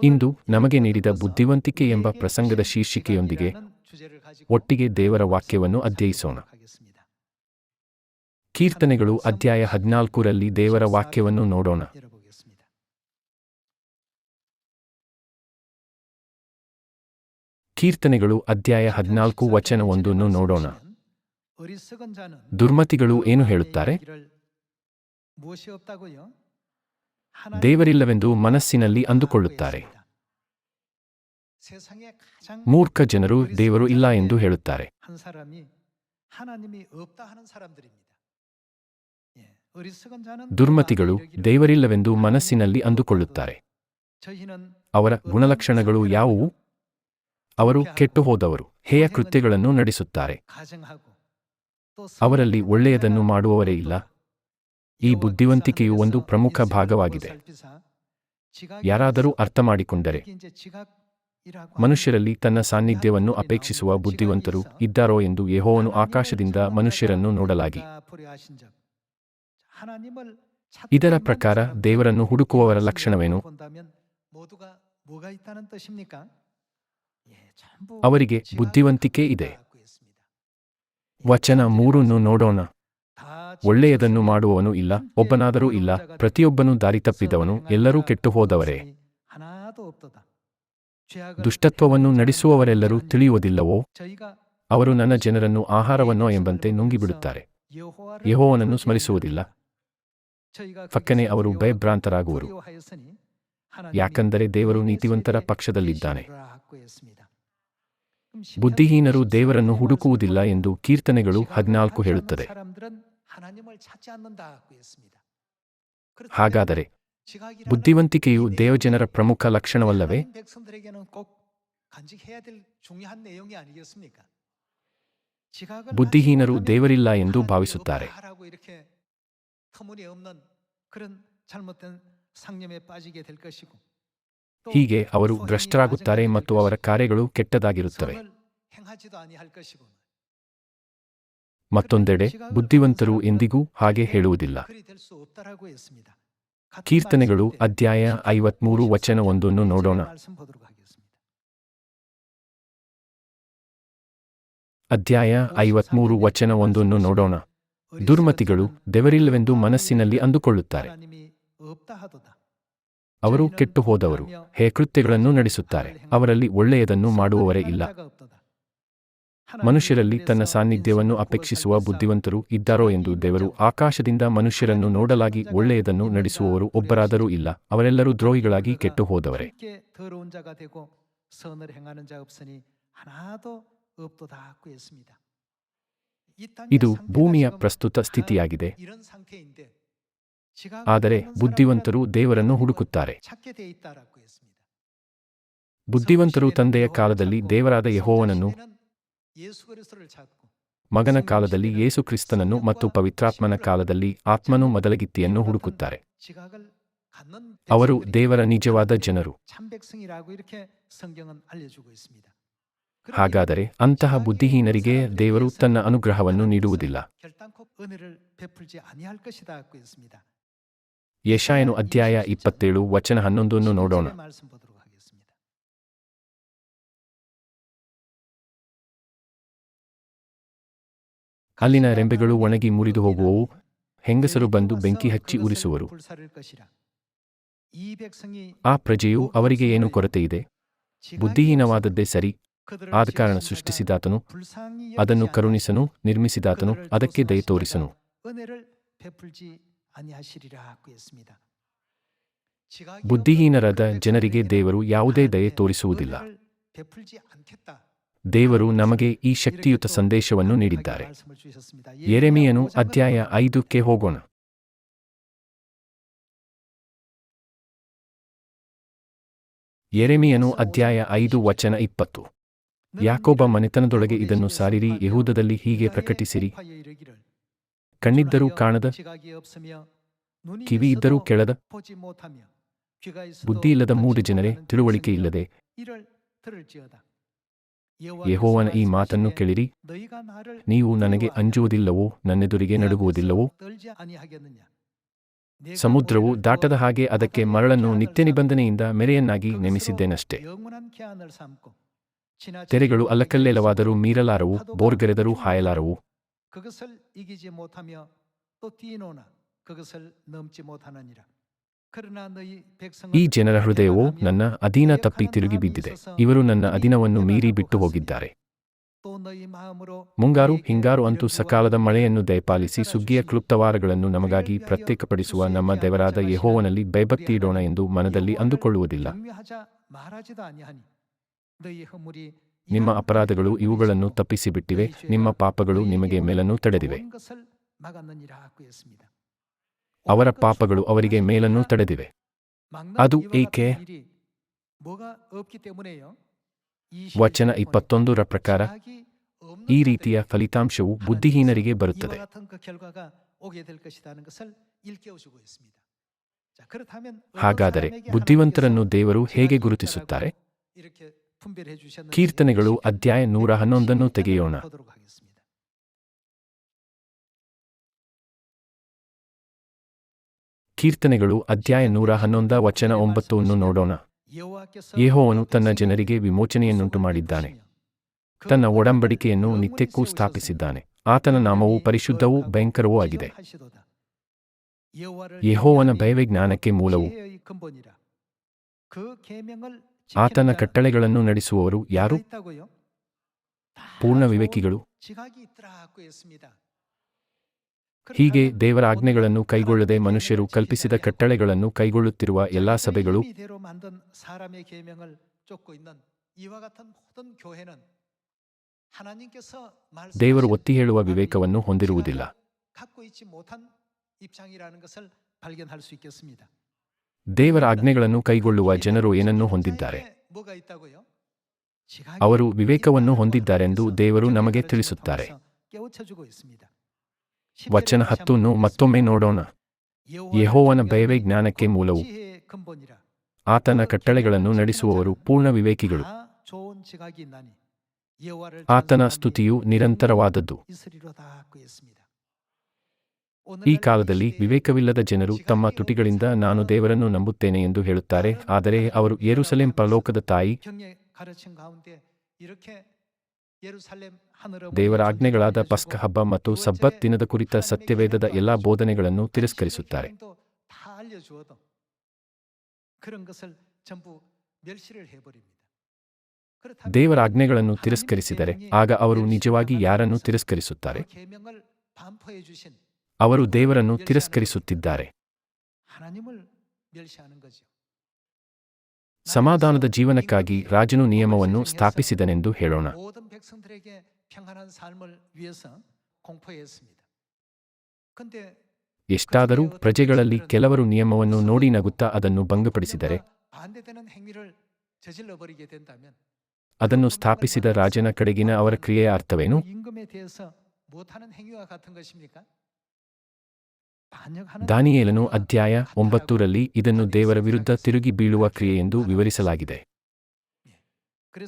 ಇಂದು ನಮಗೆ ನೀಡಿದ ಬುದ್ಧಿವಂತಿಕೆ ಎಂಬ ಪ್ರಸಂಗದ ಶೀರ್ಷಿಕೆಯೊಂದಿಗೆ ಒಟ್ಟಿಗೆ ದೇವರ ವಾಕ್ಯವನ್ನು ಅಧ್ಯಯಿಸೋಣ. ಕೀರ್ತನೆಗಳು ಅಧ್ಯಾಯ 14ರಲ್ಲಿ ದೇವರ ವಾಕ್ಯವನ್ನು ನೋಡೋಣ. ಕೀರ್ತನೆಗಳು ಅಧ್ಯಾಯ 14 ವಚನ 1 ನೋಡೋಣ. ದುರ್ಮತಿಗಳು ಏನು ಹೇಳುತ್ತಾರೆ? ದೇವರಿಲ್ಲವೆಂದು ಮನಸ್ಸಿನಲ್ಲಿ ಅಂದುಕೊಳ್ಳುತ್ತಾರೆ. ಮೂರ್ಖ ಜನರು ದೇವರು ಇಲ್ಲ ಎಂದು ಹೇಳುತ್ತಾರೆ. ದುರ್ಮತಿಗಳು ದೇವರಿಲ್ಲವೆಂದು ಮನಸ್ಸಿನಲ್ಲಿ ಅಂದುಕೊಳ್ಳುತ್ತಾರೆ. ಅವರ ಗುಣಲಕ್ಷಣಗಳು ಯಾವುವು? ಅವರು ಕೆಟ್ಟುಹೋದವರು, ಹೇಯ ಕೃತ್ಯಗಳನ್ನು ನಡೆಸುತ್ತಾರೆ. ಅವರಲ್ಲಿ ಒಳ್ಳೆಯದನ್ನು ಮಾಡುವವರೇ ಇಲ್ಲ. ಈ ಬುದ್ಧಿವಂತಿಕೆಯು ಒಂದು ಪ್ರಮುಖ ಭಾಗವಾಗಿದೆ. ಯಾರಾದರೂ ಅರ್ಥಮಾಡಿಕೊಂಡರೆ, ಮನುಷ್ಯರಲ್ಲಿ ತನ್ನ ಸಾನ್ನಿಧ್ಯವನ್ನು ಅಪೇಕ್ಷಿಸುವ ಬುದ್ಧಿವಂತರು ಇದ್ದಾರೋ ಎಂದು ಯೆಹೋವನು ಆಕಾಶದಿಂದ ಮನುಷ್ಯರನ್ನು ನೋಡಲಾಗಿ. ಇದರ ಪ್ರಕಾರ ದೇವರನ್ನು ಹುಡುಕುವವರ ಲಕ್ಷಣವೇನು? ಅವರಿಗೆ ಬುದ್ಧಿವಂತಿಕೆ ಇದೆ. ವಚನ 3 ನೋಡೋಣ. ಒಳ್ಳೆಯದನ್ನು ಮಾಡುವವನು ಇಲ್ಲ, ಒಬ್ಬನಾದರೂ ಇಲ್ಲ, ಪ್ರತಿಯೊಬ್ಬನೂ ದಾರಿ ತಪ್ಪಿದವನು, ಎಲ್ಲರೂ ಕೆಟ್ಟುಹೋದವರೇ. ದುಷ್ಟತ್ವವನ್ನು ನಡೆಸುವವರೆಲ್ಲರೂ ತಿಳಿಯುವುದಿಲ್ಲವೋ? ಅವರು ನನ್ನ ಜನರನ್ನು ಆಹಾರವನ್ನೋ ಎಂಬಂತೆ ನುಂಗಿಬಿಡುತ್ತಾರೆ, ಯೆಹೋವನನ್ನು ಸ್ಮರಿಸುವುದಿಲ್ಲ. ಫಕ್ಕನೆ ಅವರು ಭಯಭ್ರಾಂತರಾಗುವರು, ಯಾಕಂದರೆ ದೇವರು ನೀತಿವಂತರ ಪಕ್ಷದಲ್ಲಿದ್ದಾನೆ. ಬುದ್ಧಿಹೀನರು ದೇವರನ್ನು ಹುಡುಕುವುದಿಲ್ಲ ಎಂದು ಕೀರ್ತನೆಗಳು 14 ಹೇಳುತ್ತದೆ. ಹಾಗಾದರೆ ಬುದ್ಧಿವಂತಿಕೆಯು ದೇವಜನರ ಪ್ರಮುಖ ಲಕ್ಷಣವಲ್ಲವೇ? ಬುದ್ಧಿಹೀನರು ದೇವರಿಲ್ಲ ಎಂದು ಭಾವಿಸುತ್ತಾರೆ. ಹೀಗೆ ಅವರು ಭ್ರಷ್ಟರಾಗುತ್ತಾರೆ ಮತ್ತು ಅವರ ಕಾರ್ಯಗಳು ಕೆಟ್ಟದಾಗಿರುತ್ತವೆ. ಮತ್ತೊಂದೆಡೆ ಬುದ್ಧಿವಂತರು ಎಂದಿಗೂ ಹಾಗೆ ಹೇಳುವುದಿಲ್ಲ. ಕೀರ್ತನೆಗಳು ಅಧ್ಯಾಯ 53 ವಚನ 1 ನೋಡೋಣ. ಅಧ್ಯಾಯ 53 ವಚನ 1 ನೋಡೋಣ. ದುರ್ಮತಿಗಳು ದೇವರಿಲ್ಲವೆಂದು ಮನಸ್ಸಿನಲ್ಲಿ ಅಂದುಕೊಳ್ಳುತ್ತಾರೆ. ಅವರು ಕೆಟ್ಟುಹೋದವರು, ಹೇಯ ಕೃತ್ಯಗಳನ್ನು ನಡೆಸುತ್ತಾರೆ. ಅವರಲ್ಲಿ ಒಳ್ಳೆಯದನ್ನು ಮಾಡುವವರೇ ಇಲ್ಲ. ಮನುಷ್ಯರಲ್ಲಿ ತನ್ನ ಸಾನ್ನಿಧ್ಯವನ್ನು ಅಪೇಕ್ಷಿಸುವ ಬುದ್ಧಿವಂತರು ಇದ್ದಾರೋ ಎಂದು ದೇವರು ಆಕಾಶದಿಂದ ಮನುಷ್ಯರನ್ನು ನೋಡಲಾಗಿ. ಒಳ್ಳೆಯದನ್ನು ನಡೆಸುವವರು ಒಬ್ಬರಾದರೂ ಇಲ್ಲ, ಅವರೆಲ್ಲರೂ ದ್ರೋಹಿಗಳಾಗಿ ಕೆಟ್ಟುಹೋದವರೇ. ಇದು ಭೂಮಿಯ ಪ್ರಸ್ತುತ ಸ್ಥಿತಿಯಾಗಿದೆ. ಆದರೆ ಬುದ್ಧಿವಂತರು ದೇವರನ್ನು ಹುಡುಕುತ್ತಾರೆ. ಬುದ್ಧಿವಂತರು ತಂದೆಯ ಕಾಲದಲ್ಲಿ ದೇವರಾದ ಯೆಹೋವನನ್ನು, ಮಗನ ಕಾಲದಲ್ಲಿ ಯೇಸು ಕ್ರಿಸ್ತನನ್ನು ಮತ್ತು ಪವಿತ್ರಾತ್ಮನ ಕಾಲದಲ್ಲಿ ಆತ್ಮನು ಮೊದಲಗಿತ್ತಿಯನ್ನು ಹುಡುಕುತ್ತಾರೆ. ಅವರು ದೇವರ ನಿಜವಾದ ಜನರು. ಹಾಗಾದರೆ ಅಂತಹ ಬುದ್ಧಿಹೀನರಿಗೆ ದೇವರು ತನ್ನ ಅನುಗ್ರಹವನ್ನು ನೀಡುವುದಿಲ್ಲ. ಯೆಶಾಯನು ಅಧ್ಯಾಯ 27 ವಚನ 11 ನೋಡೋಣ. ಅಲ್ಲಿನ ರೆಂಬೆಗಳು ಒಣಗಿ ಮುರಿದು ಹೋಗುವವು, ಹೆಂಗಸರು ಬಂದು ಬೆಂಕಿ ಹಚ್ಚಿ ಉರಿಸುವರು. ಆ ಪ್ರಜೆಯು ಅವರಿಗೆ ಏನು ಕೊರತೆಯಿದೆ? ಬುದ್ಧಿಹೀನವಾದದ್ದೇ ಸರಿ. ಆದಕಾರಣ ಸೃಷ್ಟಿಸಿದಾತನು ಅದನ್ನು ಕರುಣಿಸನು, ನಿರ್ಮಿಸಿದಾತನು ಅದಕ್ಕೆ ದಯೆ ತೋರಿಸನು. ಬುದ್ಧಿಹೀನರಾದ ಜನರಿಗೆ ದೇವರು ಯಾವುದೇ ದಯೆ ತೋರಿಸುವುದಿಲ್ಲ. ದೇವರು ನಮಗೆ ಈ ಶಕ್ತಿಯುತ ಸಂದೇಶವನ್ನು ನೀಡಿದ್ದಾರೆ. ಯೆರೆಮೀಯನು ಅಧ್ಯಾಯ 5ಕ್ಕೆ ಹೋಗೋಣ. ಯೆರೆಮೀಯನು ಅಧ್ಯಾಯ 5 ವಚನ 20. ಯಾಕೋಬ ಮನೆತನದೊಳಗೆ ಇದನ್ನು ಸಾರಿರಿ, ಯೆಹೂದದಲ್ಲಿ ಹೀಗೆ ಪ್ರಕಟಿಸಿರಿ. ಕಣ್ಣಿದ್ದರೂ ಕಾಣದ, ಕಿವಿಯಿದ್ದರೂ ಕೇಳದ, ಬುದ್ಧಿಯಿಲ್ಲದ ಮೂಢ ಜನರೇ, ತಿಳುವಳಿಕೆ ಇಲ್ಲದೆ, ಯೆಹೋವನ ಈ ಮಾತನ್ನು ಕೇಳಿರಿ. ನೀವು ನನಗೆ ಅಂಜುವುದಿಲ್ಲವೋ? ನನ್ನೆದುರಿಗೆ ನಡುಗುವುದಿಲ್ಲವೋ? ಸಮುದ್ರವು ದಾಟದ ಹಾಗೆ ಅದಕ್ಕೆ ಮರಳನ್ನು ನಿತ್ಯ ನಿಬಂಧನೆಯಿಂದ ಮೆರೆಯನ್ನಾಗಿ ನೇಮಿಸಿದ್ದೇನಷ್ಟೆ. ತೆರೆಗಳು ಅಲ್ಲಕಲ್ಲೇಲವಾದರೂ ಮೀರಲಾರವು, ಬೋರ್ಗರೆದರೂ ಹಾಯಲಾರವು. ಈ ಜನರ ಹೃದಯವು ನನ್ನ ಅಧೀನ ತಪ್ಪಿ ತಿರುಗಿ ಬಿದ್ದಿದೆ. ಇವರು ನನ್ನ ಅಧೀನವನ್ನು ಮೀರಿ ಬಿಟ್ಟು ಹೋಗಿದ್ದಾರೆ. ಮುಂಗಾರು ಹಿಂಗಾರು ಅಂತೂ ಸಕಾಲದ ಮಳೆಯನ್ನು ದಯಪಾಲಿಸಿ ಸುಗ್ಗಿಯ ಕ್ಲುಪ್ತವಾರಗಳನ್ನು ನಮಗಾಗಿ ಪ್ರತ್ಯೇಕಪಡಿಸುವ ನಮ್ಮ ದೇವರಾದ ಯೆಹೋವನಲ್ಲಿ ಭಯಭಕ್ತಿ ಇಡೋಣ ಎಂದು ಮನದಲ್ಲಿ ಅಂದುಕೊಳ್ಳುವುದಿಲ್ಲ. ನಿಮ್ಮ ಅಪರಾಧಗಳು ಇವುಗಳನ್ನು ತಪ್ಪಿಸಿಬಿಟ್ಟಿವೆ, ನಿಮ್ಮ ಪಾಪಗಳು ನಿಮಗೆ ಮೇಲನ್ನು ತಡೆದಿವೆ. ಅವರ ಪಾಪಗಳು ಅವರಿಗೆ ಮೇಲನ್ನು ತಡೆದಿವೆ. ಅದು ಏಕೆ? ವಚನ 21ರ ಪ್ರಕಾರ ಈ ರೀತಿಯ ಫಲಿತಾಂಶವು ಬುದ್ಧಿಹೀನರಿಗೆ ಬರುತ್ತದೆ. ಹಾಗಾದರೆ ಬುದ್ಧಿವಂತರನ್ನು ದೇವರು ಹೇಗೆ ಗುರುತಿಸುತ್ತಾರೆ? ಕೀರ್ತನೆಗಳು ಅಧ್ಯಾಯ 111 ತೆಗೆಯೋಣ. ಕೀರ್ತನೆಗಳು ಅಧ್ಯಾಯ 111 ವಚನ 9 ನೋಡೋಣ. ಯೆಹೋವನು ತನ್ನ ಜನರಿಗೆ ವಿಮೋಚನೆಯನ್ನುಂಟು ಮಾಡಿದ್ದಾನೆ, ತನ್ನ ಒಡಂಬಡಿಕೆಯನ್ನು ನಿತ್ಯಕ್ಕೂ ಸ್ಥಾಪಿಸಿದ್ದಾನೆ. ಆತನ ನಾಮವು ಪರಿಶುದ್ಧವೂ ಭಯಂಕರವೂ ಆಗಿದೆ. ಯೆಹೋವನ ಭಯವೇ ಜ್ಞಾನಕ್ಕೆ ಮೂಲವು. ಆತನ ಕಟ್ಟಳೆಗಳನ್ನು ನಡೆಸುವವರು ಯಾರು? ಪೂರ್ಣ ವಿವೇಕಿಗಳು. ಹೀಗೆ ದೇವರ ಆಜ್ಞೆಗಳನ್ನು ಕೈಗೊಳ್ಳದೆ ಮನುಷ್ಯರು ಕಲ್ಪಿಸಿದ ಕಟ್ಟಳೆಗಳನ್ನು ಕೈಗೊಳ್ಳುತ್ತಿರುವ ಎಲ್ಲಾ ಸಭೆಗಳು ದೇವರು ಒತ್ತಿ ಹೇಳುವ ವಿವೇಕವನ್ನು ಹೊಂದಿರುವುದಿಲ್ಲ. ದೇವರ ಆಜ್ಞೆಗಳನ್ನು ಕೈಗೊಳ್ಳುವ ಜನರು ಏನನ್ನು ಹೊಂದಿದ್ದಾರೆ? ಅವರು ವಿವೇಕವನ್ನು ಹೊಂದಿದ್ದಾರೆಂದು ದೇವರು ನಮಗೆ ತಿಳಿಸುತ್ತಾರೆ. ವಚನ 10 ಮತ್ತೊಮ್ಮೆ ನೋಡೋಣ. ಯೆಹೋವನ ಭಯವೇ ಜ್ಞಾನಕ್ಕೆ ಮೂಲವು. ಆತನ ಕಟ್ಟಳೆಗಳನ್ನು ನಡೆಸುವವರು ಪೂರ್ಣ ವಿವೇಕಿಗಳು. ಆತನ ಸ್ತುತಿಯು ನಿರಂತರವಾದದ್ದು. ಈ ಕಾಲದಲ್ಲಿ ವಿವೇಕವಿಲ್ಲದ ಜನರು ತಮ್ಮ ತುಟಿಗಳಿಂದ ನಾನು ದೇವರನ್ನು ನಂಬುತ್ತೇನೆ ಎಂದು ಹೇಳುತ್ತಾರೆ, ಆದರೆ ಅವರು ಯೆರೂಸಲೇಮ್ ಪರಲೋಕದ ತಾಯಿ, ದೇವರ ಆಜ್ಞೆಗಳಾದ ಪಸ್ಕ ಹಬ್ಬ ಮತ್ತು ಸಬ್ಬತ್ ದಿನದ ಕುರಿತ ಸತ್ಯವೇದದ ಎಲ್ಲಾ ಬೋಧನೆಗಳನ್ನು ತಿರಸ್ಕರಿಸುತ್ತಾರೆ. ದೇವರ ಆಜ್ಞೆಗಳನ್ನು ತಿರಸ್ಕರಿಸಿದರೆ ಆಗ ಅವರು ನಿಜವಾಗಿ ಯಾರನ್ನು ತಿರಸ್ಕರಿಸುತ್ತಾರೆ? ಅವರು ದೇವರನ್ನು ತಿರಸ್ಕರಿಸುತ್ತಿದ್ದಾರೆ. ಸಮಾಧಾನದ ಜೀವನಕ್ಕಾಗಿ ರಾಜನು ನಿಯಮವನ್ನು ಸ್ಥಾಪಿಸಿದನೆಂದು ಹೇಳೋಣ. ಎಷ್ಟಾದರೂ ಪ್ರಜೆಗಳಲ್ಲಿ ಕೆಲವರು ನಿಯಮವನ್ನು ನೋಡಿ ನಗುತ್ತಾ ಅದನ್ನು ಭಂಗಪಡಿಸಿದರೆ, ಅದನ್ನು ಸ್ಥಾಪಿಸಿದ ರಾಜನ ಕಡೆಗಿನ ಅವರ ಕ್ರಿಯೆಯ ಅರ್ಥವೇನು? ದಾನಿಯೇಲನು ಅಧ್ಯಾಯ 9ರಲ್ಲಿ ಇದನ್ನು ದೇವರ ವಿರುದ್ಧ ತಿರುಗಿ ಬೀಳುವ ಕ್ರಿಯೆಯೆಂದು ವಿವರಿಸಲಾಗಿದೆ.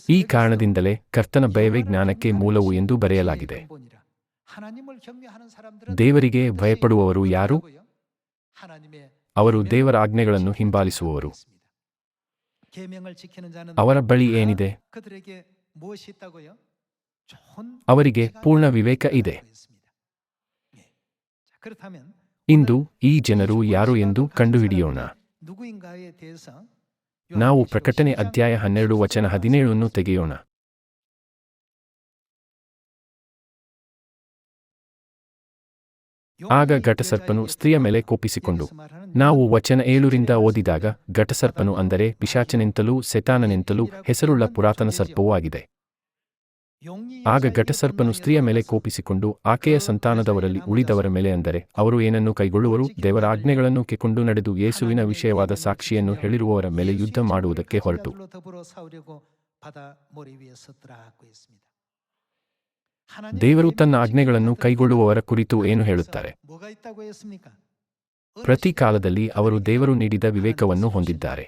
ಈ ಕಾರಣದಿಂದಲೇ ಕರ್ತನ ಭಯವೇ ಜ್ಞಾನಕ್ಕೆ ಮೂಲವು ಎಂದು ಬರೆಯಲಾಗಿದೆ. ದೇವರಿಗೆ ಭಯಪಡುವವರು ಯಾರು? ಅವರು ದೇವರ ಆಜ್ಞೆಗಳನ್ನು ಹಿಂಬಾಲಿಸುವವರು. ಅವರ ಬಳಿ ಏನಿದೆ? ಅವರಿಗೆ ಪೂರ್ಣ ವಿವೇಕ ಇದೆ. ಇಂದು ಈ ಜನರು ಯಾರು ಎಂದು ಕಂಡುಹಿಡಿಯೋಣ. ನಾವು ಪ್ರಕಟಣೆ ಅಧ್ಯಾಯ 12 ವಚನ 17 ತೆಗೆಯೋಣ. ಆಗ ಘಟಸರ್ಪನು ಸ್ತ್ರೀಯ ಮೇಲೆ ಕೋಪಿಸಿಕೊಂಡು, ನಾವು ವಚನ 7ರಿಂದ ಓದಿದಾಗ ಘಟಸರ್ಪನು ಅಂದರೆ ಪಿಶಾಚನೆಂತಲೂ ಸೆತಾನನೆಂತಲೂ ಹೆಸರುಳ್ಳ ಪುರಾತನ ಸರ್ಪವೂ ಆಗಿದೆ. ಆಗ ಘಟಸರ್ಪನು ಸ್ತ್ರೀಯ ಮೇಲೆ ಕೋಪಿಸಿಕೊಂಡು ಆಕೆಯ ಸಂತಾನದವರಲ್ಲಿ ಉಳಿದವರ ಮೇಲೆ, ಅಂದರೆ ಅವರು ಏನನ್ನು ಕೈಗೊಳ್ಳುವರು? ದೇವರ ಆಜ್ಞೆಗಳನ್ನು ಕೆಕೊಂಡು ನಡೆದು ಯೇಸುವಿನ ವಿಷಯವಾದ ಸಾಕ್ಷಿಯನ್ನು ಹೇಳಿರುವವರ ಮೇಲೆ ಯುದ್ಧ ಮಾಡುವುದಕ್ಕೆ ಹೊರಟು. ದೇವರು ತನ್ನ ಆಜ್ಞೆಗಳನ್ನು ಕೈಗೊಳ್ಳುವವರ ಕುರಿತು ಏನು ಹೇಳುತ್ತಾರೆ? ಪ್ರತಿ ಕಾಲದಲ್ಲಿ ಅವರು ದೇವರು ನೀಡಿದ ವಿವೇಕವನ್ನು ಹೊಂದಿದ್ದಾರೆ.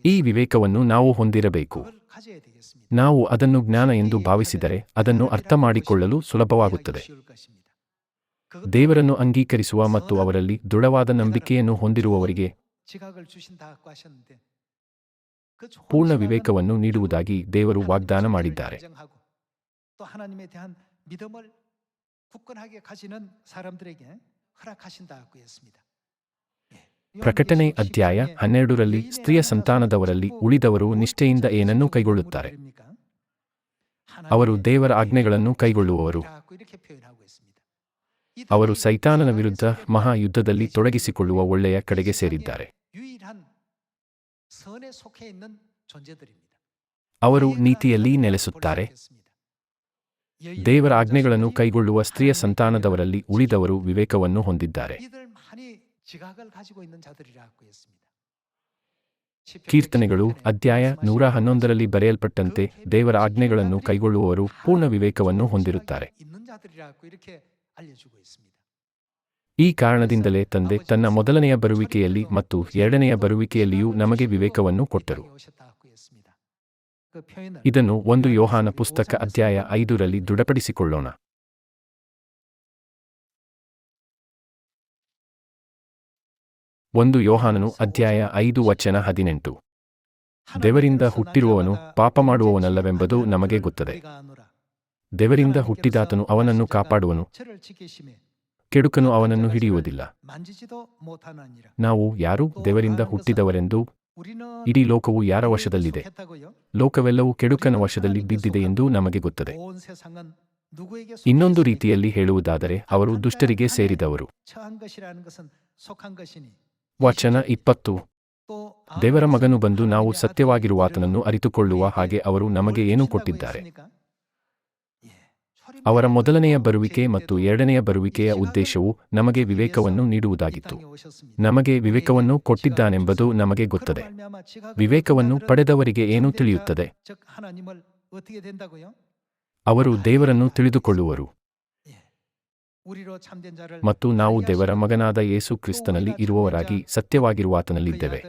ಈ ವಿವೇಕವನ್ನು ನಾವು ಹೊಂದಿರಬೇಕು. ನಾವು ಅದನ್ನು ಜ್ಞಾನ ಎಂದು ಭಾವಿಸಿದರೆ ಅದನ್ನು ಅರ್ಥಮಾಡಿಕೊಳ್ಳಲು ಸುಲಭವಾಗುತ್ತದೆ. ದೇವರನ್ನು ಅಂಗೀಕರಿಸುವ ಮತ್ತು ಅವರಲ್ಲಿ ದೃಢವಾದ ನಂಬಿಕೆಯನ್ನು ಹೊಂದಿರುವವರಿಗೆ ಪೂರ್ಣ ವಿವೇಕವನ್ನು ನೀಡುವುದಾಗಿ ದೇವರು ವಾಗ್ದಾನ ಮಾಡಿದ್ದಾರೆ. ಪ್ರಕಟಣೆ ಅಧ್ಯಾಯ 12ರಲ್ಲಿ ಸ್ತ್ರೀಯ ಸಂತಾನದವರಲ್ಲಿ ಉಳಿದವರು ನಿಷ್ಠೆಯಿಂದ ಏನನ್ನೂ ಕೈಗೊಳ್ಳುತ್ತಾರೆ. ಅವರು ದೇವರ ಆಜ್ಞೆಗಳನ್ನು ಕೈಗೊಳ್ಳುವವರು. ಅವರು ಸೈತಾನನ ವಿರುದ್ಧ ಮಹಾಯುದ್ಧದಲ್ಲಿ ತೊಡಗಿಸಿಕೊಳ್ಳುವ ಒಳ್ಳೆಯ ಕಡೆಗೆ ಸೇರಿದ್ದಾರೆ. ಅವರು ನೀತಿಯಲ್ಲಿ ನೆಲೆಸುತ್ತಾರೆ. ದೇವರ ಆಜ್ಞೆಗಳನ್ನು ಕೈಗೊಳ್ಳುವ ಸ್ತ್ರೀಯ ಸಂತಾನದವರಲ್ಲಿ ಉಳಿದವರು ವಿವೇಕವನ್ನು ಹೊಂದಿದ್ದಾರೆ. ಕೀರ್ತನೆಗಳು ಅಧ್ಯಾಯ 111ರಲ್ಲಿ ಬರೆಯಲ್ಪಟ್ಟಂತೆ ದೇವರ ಆಜ್ಞೆಗಳನ್ನು ಕೈಗೊಳ್ಳುವವರು ಪೂರ್ಣ ವಿವೇಕವನ್ನು ಹೊಂದಿರುತ್ತಾರೆ. ಈ ಕಾರಣದಿಂದಲೇ ತಂದೆ ತನ್ನ ಮೊದಲನೆಯ ಬರುವಿಕೆಯಲ್ಲಿ ಮತ್ತು ಎರಡನೆಯ ಬರುವಿಕೆಯಲ್ಲಿಯೂ ನಮಗೆ ವಿವೇಕವನ್ನು ಕೊಟ್ಟರು. ಇದನ್ನು 1 ಯೋಹಾನ ಪುಸ್ತಕ ಅಧ್ಯಾಯ 5ರಲ್ಲಿ ದೃಢಪಡಿಸಿಕೊಳ್ಳೋಣ. 1 ಯೋಹಾನನು ಅಧ್ಯಾಯ 5 ವಚನ 18. ದೇವರಿಂದ ಹುಟ್ಟಿರುವವನು ಪಾಪ ಮಾಡುವವನಲ್ಲವೆಂಬುದು ನಮಗೆ ಗೊತ್ತದೆ. ದೇವರಿಂದ ಹುಟ್ಟಿದಾತನು ಅವನನ್ನು ಕಾಪಾಡುವನು, ಕೆಡುಕನು ಅವನನ್ನು ಹಿಡಿಯುವುದಿಲ್ಲ. ನಾವು ಯಾರು ದೇವರಿಂದ ಹುಟ್ಟಿದವರೆಂದು, ಇಡೀ ಲೋಕವು ಯಾರ ವಶದಲ್ಲಿದೆ, ಲೋಕವೆಲ್ಲವೂ ಕೆಡುಕನ ವಶದಲ್ಲಿ ಬಿದ್ದಿದೆ ಎಂದು ನಮಗೆ ಗೊತ್ತದೆ. ಇನ್ನೊಂದು ರೀತಿಯಲ್ಲಿ ಹೇಳುವುದಾದರೆ ಅವರು ದುಷ್ಟರಿಗೆ ಸೇರಿದವರು. ವಚನ 20. ದೇವರ ಮಗನು ಬಂದು ನಾವು ಸತ್ಯವಾಗಿರುವಾತನನ್ನು ಅರಿತುಕೊಳ್ಳುವ ಹಾಗೆ ಅವರು ನಮಗೆ ಏನು ಕೊಟ್ಟಿದ್ದಾರೆ. ಅವರ ಮೊದಲನೆಯ ಬರುವಿಕೆ ಮತ್ತು ಎರಡನೆಯ ಬರುವಿಕೆಯ ಉದ್ದೇಶವು ನಮಗೆ ವಿವೇಕವನ್ನು ನೀಡುವುದಾಗಿತ್ತು. ನಮಗೆ ವಿವೇಕವನ್ನು ಕೊಟ್ಟಿದ್ದಾನೆಂಬುದು ನಮಗೆ ಗೊತ್ತದೆ. ವಿವೇಕವನ್ನು ಪಡೆದವರಿಗೆ ಏನು ತಿಳಿಯುತ್ತದೆ? ಅವರು ದೇವರನ್ನು ತಿಳಿದುಕೊಳ್ಳುವರು. ಮತ್ತು ನಾವು ದೇವರ ಮಗನಾದ ಯೇಸು ಕ್ರಿಸ್ತನಲ್ಲಿ ಇರುವವರಾಗಿ ಸತ್ಯವಾಗಿರುವಾತನಲ್ಲಿದ್ದೇವೆ.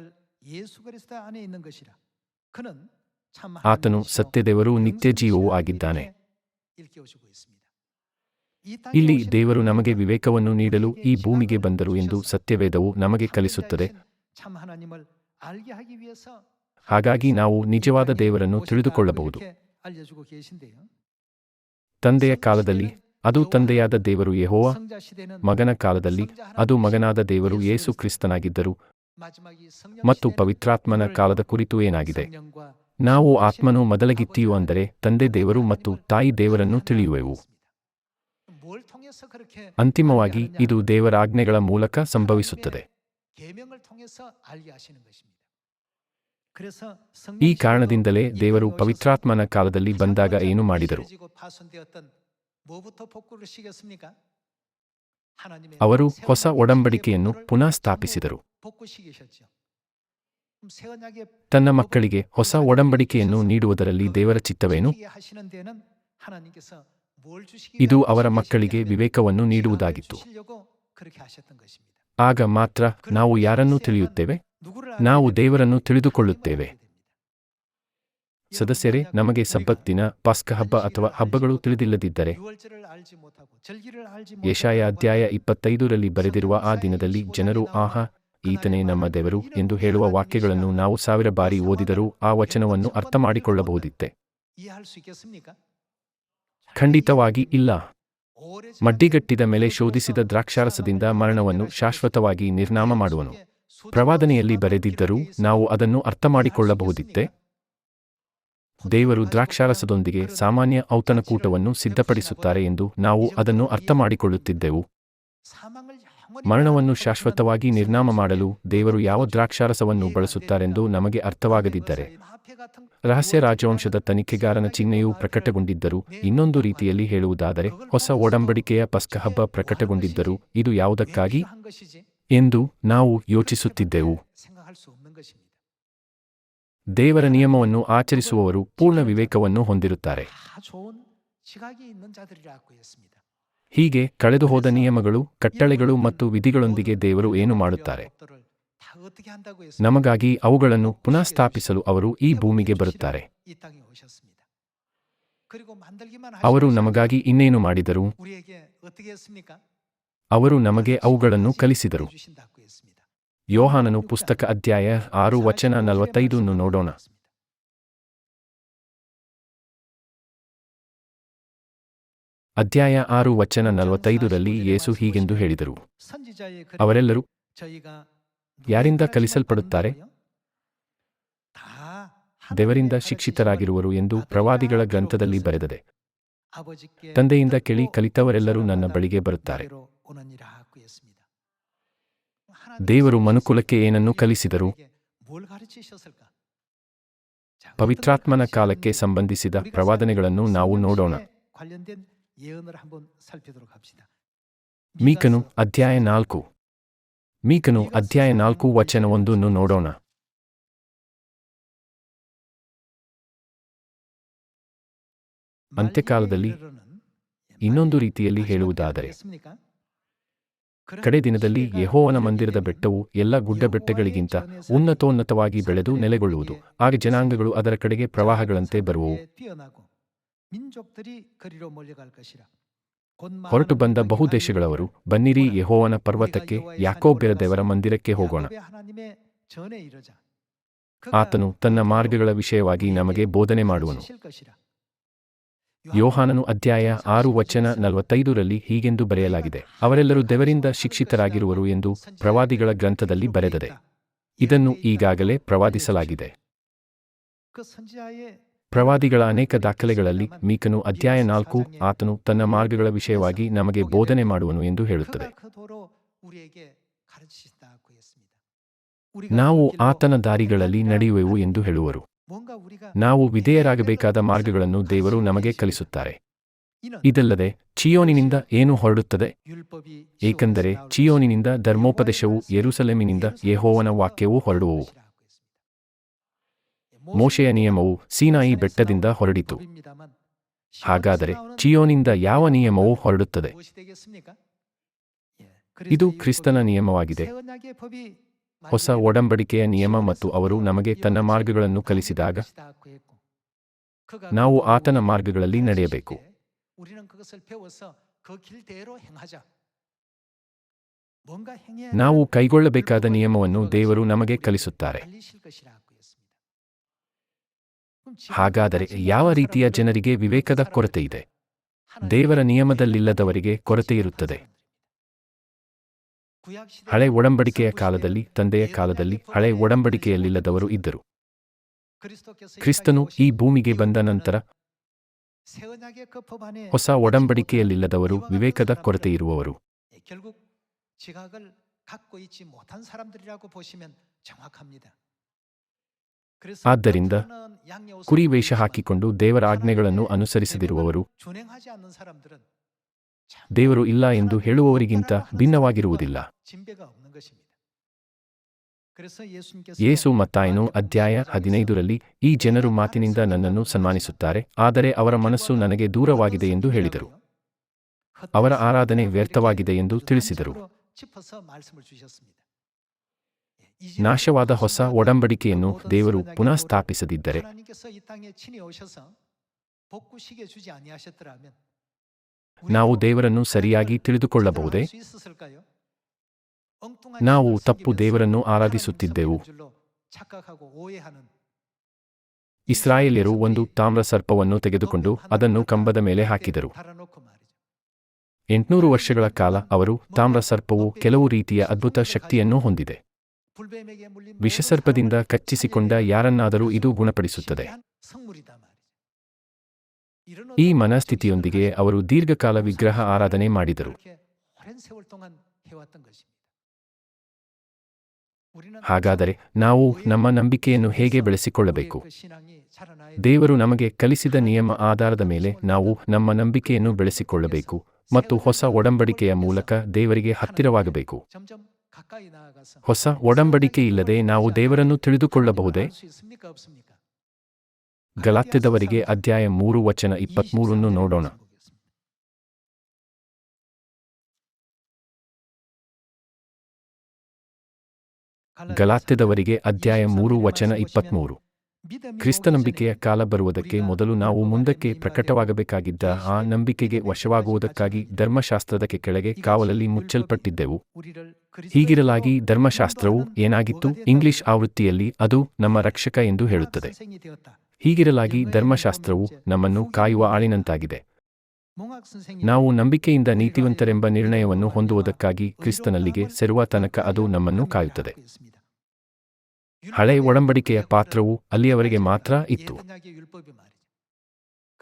ಆತನು ಸತ್ಯದೇವರೂ ನಿತ್ಯಜೀವವೂ ಆಗಿದ್ದಾನೆ. ಇಲ್ಲಿ ದೇವರು ನಮಗೆ ವಿವೇಕವನ್ನು ನೀಡಲು ಈ ಭೂಮಿಗೆ ಬಂದರು ಎಂದು ಸತ್ಯವೇದವು ನಮಗೆ ಕಲಿಸುತ್ತದೆ. ಹಾಗಾಗಿ ನಾವು ನಿಜವಾದ ದೇವರನ್ನು ತಿಳಿದುಕೊಳ್ಳಬಹುದು. ತಂದೆಯ ಕಾಲದಲ್ಲಿ ಅದು ತಂದೆಯಾದ ದೇವರು ಯೆಹೋವ, ಮಗನ ಕಾಲದಲ್ಲಿ ಅದು ಮಗನಾದ ದೇವರು ಯೇಸು ಕ್ರಿಸ್ತನಾಗಿದ್ದರು. ಮತ್ತು ಪವಿತ್ರಾತ್ಮನ ಕಾಲದ ಕುರಿತು ಏನಾಗಿದೆ? ನಾವು ಆತ್ಮನು ಮೊದಲಗಿತ್ತಿಯು ಅಂದರೆ ತಂದೆ ದೇವರು ಮತ್ತು ತಾಯಿ ದೇವರನ್ನು ತಿಳಿಯುವೆವು. ಅಂತಿಮವಾಗಿ ಇದು ದೇವರ ಆಜ್ಞೆಗಳ ಮೂಲಕ ಸಂಭವಿಸುತ್ತದೆ. ಈ ಕಾರಣದಿಂದಲೇ ದೇವರು ಪವಿತ್ರಾತ್ಮನ ಕಾಲದಲ್ಲಿ ಬಂದಾಗ ಏನು ಮಾಡಿದರು? ಅವರು ಹೊಸ ಒಡಂಬಡಿಕೆಯನ್ನು ಪುನಃ ಸ್ಥಾಪಿಸಿದರು. ತನ್ನ ಮಕ್ಕಳಿಗೆ ಹೊಸ ಒಡಂಬಡಿಕೆಯನ್ನು ನೀಡುವುದರಲ್ಲಿ ದೇವರ ಚಿತ್ತವೇನು? ಇದು ಅವರ ಮಕ್ಕಳಿಗೆ ವಿವೇಕವನ್ನು ನೀಡುವುದಾಗಿತ್ತು. ಆಗ ಮಾತ್ರ ನಾವು ಯಾರನ್ನು ತಿಳಿಯುತ್ತೇವೆ? ನಾವು ದೇವರನ್ನು ತಿಳಿದುಕೊಳ್ಳುತ್ತೇವೆ. ಸದಸ್ಯರೇ, ನಮಗೆ ಸಬ್ಬತ್ ದಿನ, ಪಸ್ಕ ಹಬ್ಬ ಅಥವಾ ಹಬ್ಬಗಳು ತಿಳಿದಿಲ್ಲದಿದ್ದರೆ, ಯೆಶಾಯ ಅಧ್ಯಾಯ 25ರಲ್ಲಿ ಬರೆದಿರುವ ಆ ದಿನದಲ್ಲಿ ಜನರು ಆಹಾ, ಈತನೇ ನಮ್ಮ ದೇವರು ಎಂದು ಹೇಳುವ ವಾಕ್ಯಗಳನ್ನು ನಾವು 1000 ಬಾರಿ ಓದಿದರೂ ಆ ವಚನವನ್ನು ಅರ್ಥಮಾಡಿಕೊಳ್ಳಬಹುದಿತ್ತೆ? ಖಂಡಿತವಾಗಿ ಇಲ್ಲ. ಮಡ್ಡಿಗಟ್ಟಿದ ಮೇಲೆ ಶೋಧಿಸಿದ ದ್ರಾಕ್ಷಾರಸದಿಂದ ಮರಣವನ್ನು ಶಾಶ್ವತವಾಗಿ ನಿರ್ನಾಮ ಮಾಡುವನು. ಪ್ರವಾದನೆಯಲ್ಲಿ ಬರೆದಿದ್ದರೂ ನಾವು ಅದನ್ನು ಅರ್ಥಮಾಡಿಕೊಳ್ಳಬಹುದಿತ್ತೆ? ದೇವರು ದ್ರಾಕ್ಷಾರಸದೊಂದಿಗೆ ಸಾಮಾನ್ಯ ಔತಣಕೂಟವನ್ನು ಸಿದ್ಧಪಡಿಸುತ್ತಾರೆ ಎಂದು ನಾವು ಅದನ್ನು ಅರ್ಥಮಾಡಿಕೊಳ್ಳುತ್ತಿದ್ದೆವು. ಮರಣವನ್ನು ಶಾಶ್ವತವಾಗಿ ನಿರ್ನಾಮ ಮಾಡಲು ದೇವರು ಯಾವ ದ್ರಾಕ್ಷಾರಸವನ್ನು ಬಳಸುತ್ತಾರೆಂದು ನಮಗೆ ಅರ್ಥವಾಗದಿದ್ದರೆ, ರಹಸ್ಯ ರಾಜವಂಶದ ತನಿಖೆಗಾರನ ಚಿಹ್ನೆಯು ಪ್ರಕಟಗೊಂಡಿದ್ದರೂ, ಇನ್ನೊಂದು ರೀತಿಯಲ್ಲಿ ಹೇಳುವುದಾದರೆ ಹೊಸ ಒಡಂಬಡಿಕೆಯ ಪಸ್ಕ ಹಬ್ಬ ಪ್ರಕಟಗೊಂಡಿದ್ದರೂ ಇದು ಯಾವುದಕ್ಕಾಗಿ ಎಂದು ನಾವು ಯೋಚಿಸುತ್ತಿದ್ದೆವು. ದೇವರ ನಿಯಮವನ್ನು ಆಚರಿಸುವವರು ಪೂರ್ಣ ವಿವೇಕವನ್ನು ಹೊಂದಿರುತ್ತಾರೆ. ಹೀಗೆ ಕಳೆದುಹೋದ ನಿಯಮಗಳು, ಕಟ್ಟಳೆಗಳು ಮತ್ತು ವಿಧಿಗಳೊಂದಿಗೆ ದೇವರು ಏನು ಮಾಡುತ್ತಾರೆ? ನಮಗಾಗಿ ಅವುಗಳನ್ನು ಪುನಃ ಸ್ಥಾಪಿಸಲು ಅವರು ಈ ಭೂಮಿಗೆ ಬರುತ್ತಾರೆ. ಅವರು ನಮಗಾಗಿ ಇನ್ನೇನು ಮಾಡಿದರು? ಅವರು ನಮಗೆ ಅವುಗಳನ್ನು ಕಲಿಸಿದರು. ಯೋಹಾನನು ಪುಸ್ತಕ ಅಧ್ಯಾಯ 6 ವಚನ 45 ನೋಡೋಣ. ಅಧ್ಯಾಯ 6 ವಚನ 45ರಲ್ಲಿ ಯೇಸು ಹೀಗೆಂದು ಹೇಳಿದರು. ಅವರೆಲ್ಲರೂ ಯಾರಿಂದ ಕಲಿಸಲ್ಪಡುತ್ತಾರೆ? ದೇವರಿಂದ ಶಿಕ್ಷಿತರಾಗಿರುವರು ಎಂದು ಪ್ರವಾದಿಗಳ ಗ್ರಂಥದಲ್ಲಿ ಬರೆದಿದೆ. ತಂದೆಯಿಂದ ಕೇಳಿ ಕಲಿತವರೆಲ್ಲರೂ ನನ್ನ ಬಳಿಗೆ ಬರುತ್ತಾರೆ. ದೇವರು ಮನುಕುಲಕ್ಕೆ ಏನನ್ನು ಕಲಿಸಿದರು? ಪವಿತ್ರಾತ್ಮನ ಕಾಲಕ್ಕೆ ಸಂಬಂಧಿಸಿದ ಪ್ರವಾದನೆಗಳನ್ನು ನಾವು ನೋಡೋಣ. ಮೀಕನು ಅಧ್ಯಾಯ 4. ಮೀಕನು ಅಧ್ಯಾಯ 4 ವಚನ 1 ನೋಡೋಣ. ಅಂತ್ಯಕಾಲದಲ್ಲಿ ಇನ್ನೊಂದು ರೀತಿಯಲ್ಲಿ ಹೇಳುವುದಾದರೆ, ಕಡೆ ದಿನದಲ್ಲಿ ಯೆಹೋವನ ಮಂದಿರದ ಬೆಟ್ಟವು ಎಲ್ಲ ಗುಡ್ಡಬೆಟ್ಟಗಳಿಗಿಂತ ಉನ್ನತೋನ್ನತವಾಗಿ ಬೆಳೆದು ನೆಲೆಗೊಳ್ಳುವುದು. ಆಗ ಜನಾಂಗಗಳು ಅದರ ಕಡೆಗೆ ಪ್ರವಾಹಗಳಂತೆ ಬರುವವು. ಹೊರಟು ಬಂದ ಬಹು ದೇಶಗಳವರು, ಬನ್ನಿರಿ ಯೆಹೋವನ ಪರ್ವತಕ್ಕೆ, ಯಾಕೋಬ್ಯರ ದೇವರ ಮಂದಿರಕ್ಕೆ ಹೋಗೋಣ. ಆತನು ತನ್ನ ಮಾರ್ಗಗಳ ವಿಷಯವಾಗಿ ನಮಗೆ ಬೋಧನೆ ಮಾಡುವನು. ಯೋಹಾನನು ಅಧ್ಯಾಯ 6 ವಚನ 45ರಲ್ಲಿ ಹೀಗೆಂದು ಬರೆಯಲಾಗಿದೆ. ಅವರೆಲ್ಲರೂ ದೇವರಿಂದ ಶಿಕ್ಷಿತರಾಗಿರುವರು ಎಂದು ಪ್ರವಾದಿಗಳ ಗ್ರಂಥದಲ್ಲಿ ಬರೆದಿದೆ. ಇದನ್ನು ಈಗಾಗಲೇ ಪ್ರವಾದಿಸಲಾಗಿದೆ. ಪ್ರವಾದಿಗಳ ಅನೇಕ ದಾಖಲೆಗಳಲ್ಲಿ ಮೀಕನು ಅಧ್ಯಾಯ 4 ಆತನು ತನ್ನ ಮಾರ್ಗಗಳ ವಿಷಯವಾಗಿ ನಮಗೆ ಬೋಧನೆ ಮಾಡುವನು ಎಂದು ಹೇಳುತ್ತದೆ. ನಾವು ಆತನ ದಾರಿಗಳಲ್ಲಿ ನಡೆಯುವೆವು ಎಂದು ಹೇಳುವರು. ನಾವು ವಿಧೇಯರಾಗಬೇಕಾದ ಮಾರ್ಗಗಳನ್ನು ದೇವರು ನಮಗೆ ಕಲಿಸುತ್ತಾರೆ. ಇದಲ್ಲದೆ ಚೀಯೋನಿನಿಂದ ಏನು ಹೊರಡುತ್ತದೆ? ಏಕೆಂದರೆ ಚೀಯೋನಿನಿಂದ ಧರ್ಮೋಪದೇಶವು, ಯೆರೂಸಲೇಮಿನಿಂದ ಯೆಹೋವನ ವಾಕ್ಯವೂ ಹೊರಡುವವು. ಮೋಶೆಯ ನಿಯಮವು ಸೀನಾಯಿ ಬೆಟ್ಟದಿಂದ ಹೊರಡಿತು. ಹಾಗಾದರೆ ಚೀಯೋನಿಂದ ಯಾವ ನಿಯಮವು ಹೊರಡುತ್ತದೆ? ಇದು ಕ್ರಿಸ್ತನ ನಿಯಮವಾಗಿದೆ, ಹೊಸ ಒಡಂಬಡಿಕೆಯ ನಿಯಮ. ಮತ್ತು ಅವರು ನಮಗೆ ತನ್ನ ಮಾರ್ಗಗಳನ್ನು ಕಲಿಸಿದಾಗ ನಾವು ಆತನ ಮಾರ್ಗಗಳಲ್ಲಿ ನಡೆಯಬೇಕು. ನಾವು ಕೈಗೊಳ್ಳಬೇಕಾದ ನಿಯಮವನ್ನು ದೇವರು ನಮಗೆ ಕಲಿಸುತ್ತಾರೆ. ಹಾಗಾದರೆ ಯಾವ ರೀತಿಯ ಜನರಿಗೆ ವಿವೇಕದ ಕೊರತೆಯಿದೆ? ದೇವರ ನಿಯಮದಲ್ಲಿಲ್ಲದವರಿಗೆ ಕೊರತೆಯಿರುತ್ತದೆ. ಹಳೆ ಒಡಂಬಡಿಕೆಯ ಕಾಲದಲ್ಲಿ, ತಂದೆಯ ಕಾಲದಲ್ಲಿ ಹಳೆ ಒಡಂಬಡಿಕೆಯಲ್ಲಿಲ್ಲದವರು ಇದ್ದರು. ಕ್ರಿಸ್ತನು ಈ ಭೂಮಿಗೆ ಬಂದ ನಂತರ ಹೊಸ ಒಡಂಬಡಿಕೆಯಲ್ಲಿಲ್ಲದವರು ವಿವೇಕದ ಕೊರತೆಯಿರುವವರು. ಆದ್ದರಿಂದ ಕುರಿ ವೇಷ ಹಾಕಿಕೊಂಡು ದೇವರ ಆಜ್ಞೆಗಳನ್ನು ಅನುಸರಿಸದಿರುವವರು ದೇವರು ಇಲ್ಲ ಎಂದು ಹೇಳುವವರಿಗಿಂತ ಭಿನ್ನವಾಗಿರುವುದಿಲ್ಲ. ಯೇಸು ಮತ್ತಾಯನು ಅಧ್ಯಾಯ 15ರಲ್ಲಿ ಈ ಜನರು ಮಾತಿನಿಂದ ನನ್ನನ್ನು ಸನ್ಮಾನಿಸುತ್ತಾರೆ, ಆದರೆ ಅವರ ಮನಸ್ಸು ನನಗೆ ದೂರವಾಗಿದೆ ಎಂದು ಹೇಳಿದರು. ಅವರ ಆರಾಧನೆ ವ್ಯರ್ಥವಾಗಿದೆ ಎಂದು ತಿಳಿಸಿದರು. ನಾಶವಾದ ಹೊಸ ಒಡಂಬಡಿಕೆಯನ್ನು ದೇವರು ಪುನಃ ಸ್ಥಾಪಿಸದಿದ್ದರೆ ನಾವು ದೇವರನ್ನು ಸರಿಯಾಗಿ ತಿಳಿದುಕೊಳ್ಳಬಹುದೇ? ನಾವು ತಪ್ಪು ದೇವರನ್ನು ಆರಾಧಿಸುತ್ತಿದ್ದೆವು. ಇಸ್ರಾಯೇಲ್ಯರು ಒಂದು ತಾಮ್ರ ಸರ್ಪವನ್ನು ತೆಗೆದುಕೊಂಡು ಅದನ್ನು ಕಂಬದ ಮೇಲೆ ಹಾಕಿದರು. 800 ವರ್ಷಗಳ ಕಾಲ ಅವರು ತಾಮ್ರ ಸರ್ಪವು ಕೆಲವು ರೀತಿಯ ಅದ್ಭುತ ಶಕ್ತಿಯನ್ನು ಹೊಂದಿದೆ. ವಿಷಸರ್ಪದಿಂದ ಕಚ್ಚಿಸಿಕೊಂಡ ಯಾರನ್ನಾದರೂ ಇದು ಗುಣಪಡಿಸುತ್ತದೆ. ಈ ಮನಸ್ಥಿತಿಯೊಂದಿಗೆ ಅವರು ದೀರ್ಘಕಾಲ ವಿಗ್ರಹ ಆರಾಧನೆ ಮಾಡಿದರು. ಹಾಗಾದರೆ ನಾವು ನಮ್ಮ ನಂಬಿಕೆಯನ್ನು ಹೇಗೆ ಬೆಳೆಸಿಕೊಳ್ಳಬೇಕು? ದೇವರು ನಮಗೆ ಕಲಿಸಿದ ನಿಯಮ ಆಧಾರದ ಮೇಲೆ ನಾವು ನಮ್ಮ ನಂಬಿಕೆಯನ್ನು ಬೆಳೆಸಿಕೊಳ್ಳಬೇಕು ಮತ್ತು ಹೊಸ ಒಡಂಬಡಿಕೆಯ ಮೂಲಕ ದೇವರಿಗೆ ಹತ್ತಿರವಾಗಬೇಕು. ಹೊಸ ಒಡಂಬಡಿಕೆಯಿಲ್ಲದೆ ನಾವು ದೇವರನ್ನು ತಿಳಿದುಕೊಳ್ಳಬಹುದೇ? ಗಲಾತ್ಯದವರಿಗೆ ಅಧ್ಯಾಯ 3 ವಚನ 23 ನೋಡೋಣ. ಗಲಾತ್ಯದವರಿಗೆ ಅಧ್ಯಾಯ 3 ವಚನ 23. ಕ್ರಿಸ್ತನಂಬಿಕೆಯ ಕಾಲ ಬರುವುದಕ್ಕೆ ಮೊದಲು ನಾವು ಮುಂದಕ್ಕೆ ಪ್ರಕಟವಾಗಬೇಕಾಗಿದ್ದ ಆ ನಂಬಿಕೆಗೆ ವಶವಾಗುವುದಕ್ಕಾಗಿ ಧರ್ಮಶಾಸ್ತ್ರದ ಕೆಳಗೆ ಕಾವಲಲ್ಲಿ ಮುಚ್ಚಲ್ಪಟ್ಟಿದ್ದೆವು. ಹೀಗಿರಲಾಗಿ ಧರ್ಮಶಾಸ್ತ್ರವು ಏನಾಗಿತ್ತು? ಇಂಗ್ಲಿಷ್ ಆವೃತ್ತಿಯಲ್ಲಿ ಅದು ನಮ್ಮ ರಕ್ಷಕ ಎಂದು ಹೇಳುತ್ತದೆ. ಹೀಗಿರಲಾಗಿ ಧರ್ಮಶಾಸ್ತ್ರವು ನಮ್ಮನ್ನು ಕಾಯುವ ಆಳಿನಂತಾಗಿದೆ. ನಾವು ನಂಬಿಕೆಯಿಂದ ನೀತಿವಂತರೆಂಬ ನಿರ್ಣಯವನ್ನು ಹೊಂದುವುದಕ್ಕಾಗಿ ಕ್ರಿಸ್ತನಲ್ಲಿಗೆ ಸೇರುವ ತನಕ ಅದು ನಮ್ಮನ್ನು ಕಾಯುತ್ತದೆ. ಹಳೆ ಒಡಂಬಡಿಕೆಯ ಪಾತ್ರವು ಅಲ್ಲಿಯವರೆಗೆ ಮಾತ್ರ ಇತ್ತು.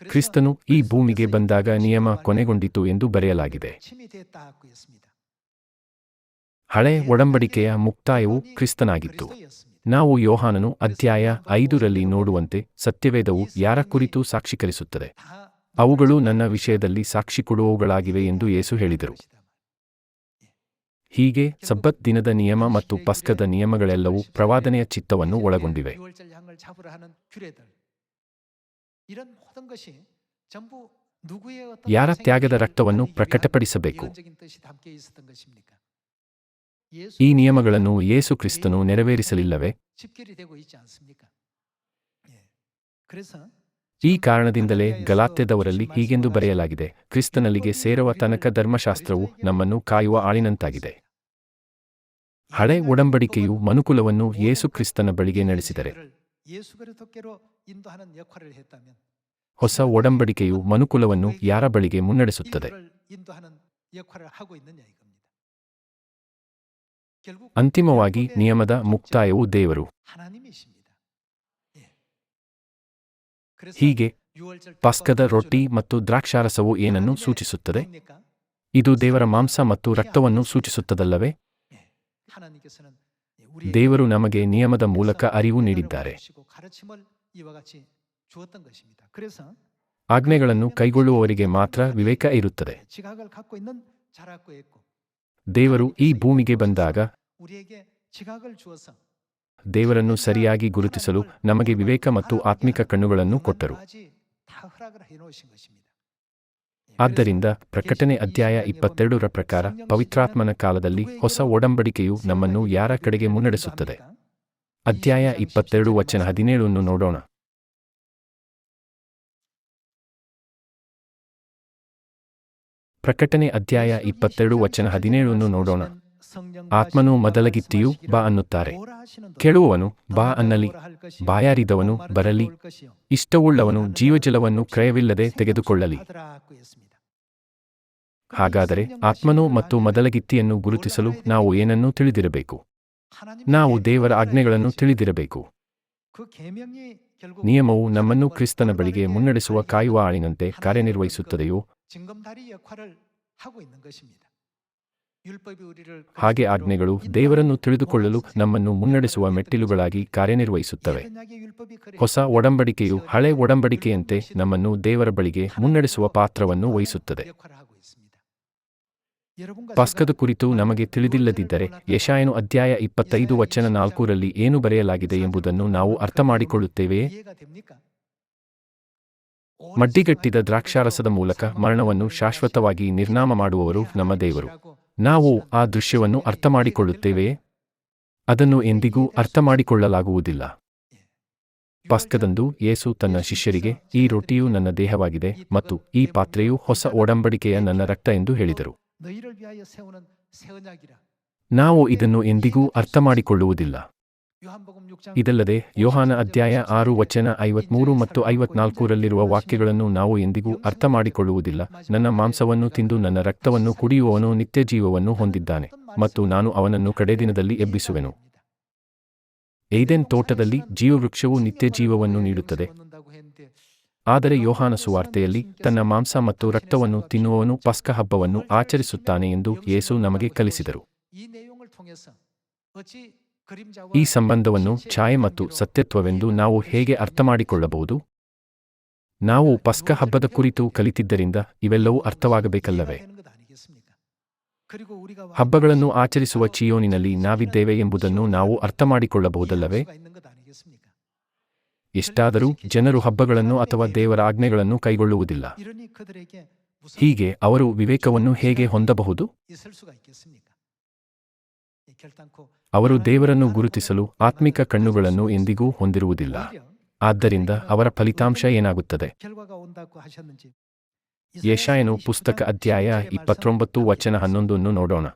ಕ್ರಿಸ್ತನು ಈ ಭೂಮಿಗೆ ಬಂದಾಗ ನಿಯಮ ಕೊನೆಗೊಂಡಿತು ಎಂದು ಬರೆಯಲಾಗಿದೆ. ಹಳೆ ಒಡಂಬಡಿಕೆಯ ಮುಕ್ತಾಯವು ಕ್ರಿಸ್ತನಾಗಿತ್ತು. ನಾವು ಯೋಹಾನನು ಅಧ್ಯಾಯ 5ರಲ್ಲಿ ನೋಡುವಂತೆ ಸತ್ಯವೇದವು ಯಾರ ಕುರಿತು ಸಾಕ್ಷೀಕರಿಸುತ್ತದೆ? ಅವುಗಳು ನನ್ನ ವಿಷಯದಲ್ಲಿ ಸಾಕ್ಷಿ ಕೊಡುವವುಗಳಾಗಿವೆ ಎಂದು ಯೇಸು ಹೇಳಿದರು. ಹೀಗೆ ಸಬ್ಬತ್ ದಿನದ ನಿಯಮ ಮತ್ತು ಪಸ್ಕದ ನಿಯಮಗಳೆಲ್ಲವೂ ಪ್ರವಾದನೆಯ ಚಿತ್ತವನ್ನು ಒಳಗೊಂಡಿವೆ. ಯಾರ ತ್ಯಾಗದ ರಕ್ತವನ್ನು ಪ್ರಕಟಪಡಿಸಬೇಕು? ಈ ನಿಯಮಗಳನ್ನು ಯೇಸು ಕ್ರಿಸ್ತನು ನೆರವೇರಿಸಲಿಲ್ಲವೇ? ಈ ಕಾರಣದಿಂದಲೇ ಗಲಾತ್ಯದವರಲ್ಲಿ ಹೀಗೆಂದು ಬರೆಯಲಾಗಿದೆ, ಕ್ರಿಸ್ತನಲ್ಲಿಗೆ ಸೇರುವ ತನಕ ಧರ್ಮಶಾಸ್ತ್ರವು ನಮ್ಮನ್ನು ಕಾಯುವ ಆಳಿನಂತಾಗಿದೆ. ಹಳೆ ಒಡಂಬಡಿಕೆಯು ಮನುಕುಲವನ್ನು ಯೇಸು ಕ್ರಿಸ್ತನ ಬಳಿಗೆ ನಡೆಸಿದರೆ, ಹೊಸ ಒಡಂಬಡಿಕೆಯು ಮನುಕುಲವನ್ನು ಯಾರ ಬಳಿಗೆ ಮುನ್ನಡೆಸುತ್ತದೆ? ಅಂತಿಮವಾಗಿ ನಿಯಮದ ಮುಕ್ತಾಯವು ದೇವರು. ಹೀಗೆ ಪಸ್ಕದ ರೊಟ್ಟಿ ಮತ್ತು ದ್ರಾಕ್ಷಾರಸವು ಏನನ್ನು ಸೂಚಿಸುತ್ತದೆ? ಇದು ದೇವರ ಮಾಂಸ ಮತ್ತು ರಕ್ತವನ್ನು ಸೂಚಿಸುತ್ತದಲ್ಲವೇ? ದೇವರು ನಮಗೆ ನಿಯಮದ ಮೂಲಕ ಅರಿವು ನೀಡಿದ್ದಾರೆ. ಆಜ್ಞೆಗಳನ್ನು ಕೈಗೊಳ್ಳುವವರಿಗೆ ಮಾತ್ರ ವಿವೇಕ ಇರುತ್ತದೆ. ದೇವರು ಈ ಭೂಮಿಗೆ ಬಂದಾಗ ದೇವರನ್ನು ಸರಿಯಾಗಿ ಗುರುತಿಸಲು ನಮಗೆ ವಿವೇಕ ಮತ್ತು ಆತ್ಮಿಕ ಕಣ್ಣುಗಳನ್ನು ಕೊಟ್ಟರು. ಆದ್ದರಿಂದ ಪ್ರಕಟಣೆ ಅಧ್ಯಾಯ 22ರ ಪ್ರಕಾರ ಪವಿತ್ರಾತ್ಮನ ಕಾಲದಲ್ಲಿ ಹೊಸ ಒಡಂಬಡಿಕೆಯು ನಮ್ಮನ್ನು ಯಾರ ಕಡೆಗೆ ಮುನ್ನಡೆಸುತ್ತದೆ? ಅಧ್ಯಾಯ 22 ವಚನ 17 ನೋಡೋಣ. ಪ್ರಕಟಣೆ ಅಧ್ಯಾಯ 22 ವಚನ 17 ನೋಡೋಣ. ಆತ್ಮನು ಮದಲಗಿತ್ತಿಯು ಬಾ ಅನ್ನುತ್ತಾರೆ. ಕೇಳುವವನು ಬಾ ಅನ್ನಲಿ, ಬಾಯಾರಿದವನು ಬರಲಿ, ಇಷ್ಟವುಳ್ಳವನು ಜೀವಜಲವನ್ನು ಕ್ರಯವಿಲ್ಲದೆ ತೆಗೆದುಕೊಳ್ಳಲಿ. ಹಾಗಾದರೆ ಆತ್ಮನು ಮತ್ತು ಮದಲಗಿತ್ತಿಯನ್ನು ಗುರುತಿಸಲು ನಾವು ಏನನ್ನು ತಿಳಿದಿರಬೇಕು? ನಾವು ದೇವರ ಆಜ್ಞೆಗಳನ್ನು ತಿಳಿದಿರಬೇಕು. ನಿಯಮವು ನಮ್ಮನ್ನು ಕ್ರಿಸ್ತನ ಬಳಿಗೆ ಮುನ್ನಡೆಸುವ ಕಾಯುವ ಆಳಿನಂತೆ ಕಾರ್ಯನಿರ್ವಹಿಸುತ್ತದೆಯೋ ಹಾಗೆ ಆಜ್ಞೆಗಳು ದೇವರನ್ನು ತಿಳಿದುಕೊಳ್ಳಲು ನಮ್ಮನ್ನು ಮುನ್ನಡೆಸುವ ಮೆಟ್ಟಿಲುಗಳಾಗಿ ಕಾರ್ಯನಿರ್ವಹಿಸುತ್ತವೆ. ಹೊಸ ಒಡಂಬಡಿಕೆಯು ಹಳೆ ಒಡಂಬಡಿಕೆಯಂತೆ ನಮ್ಮನ್ನು ದೇವರ ಬಳಿಗೆ ಮುನ್ನಡೆಸುವ ಪಾತ್ರವನ್ನು ವಹಿಸುತ್ತದೆ. ಪಸ್ಕದ ಕುರಿತು ನಮಗೆ ತಿಳಿದಿಲ್ಲದಿದ್ದರೆ ಯೆಶಾಯನು ಅಧ್ಯಾಯ 25 ವಚನ 4ರಲ್ಲಿ ಏನು ಬರೆಯಲಾಗಿದೆ ಎಂಬುದನ್ನು ನಾವು ಅರ್ಥಮಾಡಿಕೊಳ್ಳುತ್ತೇವೆಯೇ? ಮಡ್ಡಿಗಟ್ಟಿದ ದ್ರಾಕ್ಷಾರಸದ ಮೂಲಕ ಮರಣವನ್ನು ಶಾಶ್ವತವಾಗಿ ನಿರ್ನಾಮ ಮಾಡುವವರು ನಮ್ಮ ದೇವರು. ನಾವು ಆ ದೃಶ್ಯವನ್ನು ಅರ್ಥಮಾಡಿಕೊಳ್ಳುತ್ತೇವೆಯೇ? ಅದನ್ನು ಎಂದಿಗೂ ಅರ್ಥಮಾಡಿಕೊಳ್ಳಲಾಗುವುದಿಲ್ಲ. ಪಸ್ಕದಂದು ಯೇಸು ತನ್ನ ಶಿಷ್ಯರಿಗೆ, ಈ ರೊಟ್ಟಿಯು ನನ್ನ ದೇಹವಾಗಿದೆ ಮತ್ತು ಈ ಪಾತ್ರೆಯು ಹೊಸ ಒಡಂಬಡಿಕೆಯ ನನ್ನ ರಕ್ತ ಎಂದು ಹೇಳಿದರು. ನಾವು ಇದನ್ನು ಎಂದಿಗೂ ಅರ್ಥಮಾಡಿಕೊಳ್ಳುವುದಿಲ್ಲ. ಇದಲ್ಲದೆ ಯೋಹಾನ ಅಧ್ಯಾಯ 6 ವಚನ 53 ಮತ್ತು 54ರಲ್ಲಿರುವ ವಾಕ್ಯಗಳನ್ನು ನಾವು ಎಂದಿಗೂ ಅರ್ಥಮಾಡಿಕೊಳ್ಳುವುದಿಲ್ಲ. ನನ್ನ ಮಾಂಸವನ್ನು ತಿಂದು ನನ್ನ ರಕ್ತವನ್ನು ಕುಡಿಯುವವನು ನಿತ್ಯ ಜೀವವನ್ನು ಹೊಂದಿದ್ದಾನೆ ಮತ್ತು ನಾನು ಅವನನ್ನು ಕಡೇ ದಿನದಲ್ಲಿ ಎಬ್ಬಿಸುವೆನು. ಏದೆನ್ ತೋಟದಲ್ಲಿ ಜೀವವೃಕ್ಷವು ನಿತ್ಯ ಜೀವವನ್ನು ನೀಡುತ್ತದೆ. ಆದರೆ ಯೋಹಾನ ಸುವಾರ್ತೆಯಲ್ಲಿ ತನ್ನ ಮಾಂಸ ಮತ್ತು ರಕ್ತವನ್ನು ತಿನ್ನುವವನು ಪಸ್ಕ ಹಬ್ಬವನ್ನು ಆಚರಿಸುತ್ತಾನೆ ಎಂದು ಯೇಸು ನಮಗೆ ಕಲಿಸಿದರು. ಈ ಸಂಬಂಧವನ್ನು ಛಾಯೆ ಮತ್ತು ಸತ್ಯತ್ವವೆಂದು ನಾವು ಹೇಗೆ ಅರ್ಥಮಾಡಿಕೊಳ್ಳಬಹುದು? ನಾವು ಪಸ್ಕ ಹಬ್ಬದ ಕುರಿತು ಕಲಿತಿದ್ದರಿಂದ ಇವೆಲ್ಲವೂ ಅರ್ಥವಾಗಬೇಕಲ್ಲವೇ? ಹಬ್ಬಗಳನ್ನು ಆಚರಿಸುವ ಚೀಯೋನಿನಲ್ಲಿ ನಾವಿದ್ದೇವೆ ಎಂಬುದನ್ನು ನಾವು ಅರ್ಥಮಾಡಿಕೊಳ್ಳಬಹುದಲ್ಲವೇ? ಎಷ್ಟಾದರೂ ಜನರು ಹಬ್ಬಗಳನ್ನು ಅಥವಾ ದೇವರ ಆಜ್ಞೆಗಳನ್ನು ಕೈಗೊಳ್ಳುವುದಿಲ್ಲ. ಹೀಗೆ ಅವರು ವಿವೇಕವನ್ನು ಹೇಗೆ ಹೊಂದಬಹುದು? ಅವರು ದೇವರನ್ನು ಗುರುತಿಸಲು ಆತ್ಮಿಕ ಕಣ್ಣುಗಳನ್ನು ಎಂದಿಗೂ ಹೊಂದಿರುವುದಿಲ್ಲ. ಆದ್ದರಿಂದ ಅವರ ಫಲಿತಾಂಶ ಏನಾಗುತ್ತದೆ? ಯೆಶಾಯನು ಪುಸ್ತಕ ಅಧ್ಯಾಯ 29 ವಚನ 11 ನೋಡೋಣ.